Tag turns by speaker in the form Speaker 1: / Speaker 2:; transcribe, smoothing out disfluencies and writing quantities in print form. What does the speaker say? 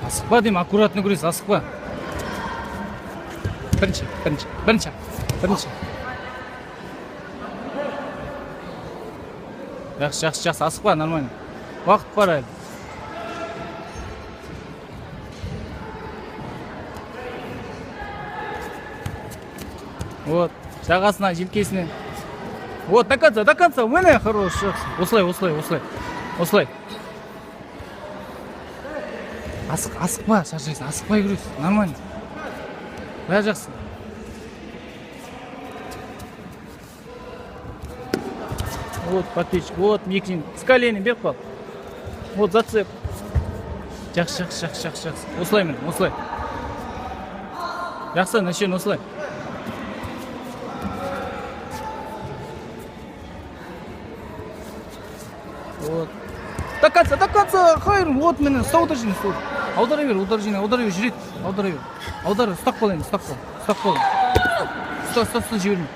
Speaker 1: Асықпа деймін, аккуратно күрес, асықпа. Бірінші. Жақсы, асықпа, нормально. Уақыт бар әлі. Вот, жағасына, желкесіне. Вот, до конца, міне, хорош, жақсы. Осылай. Асықпа, шаршайсың, асықпай күрес, нормально. Бәрі жақсы. Вот, подписчик, вот, миксинг. С коленем беріп қал. Вот, зацеп. Жақсы. Осылай мен, осылай. Жақсы, начен, осылай. Вот. До конца, хайр, вот мені, саударжин. Аудара бер, жүрет. Аудара, ұстап қал енді, ұстап қал. Ұстап, жіберме.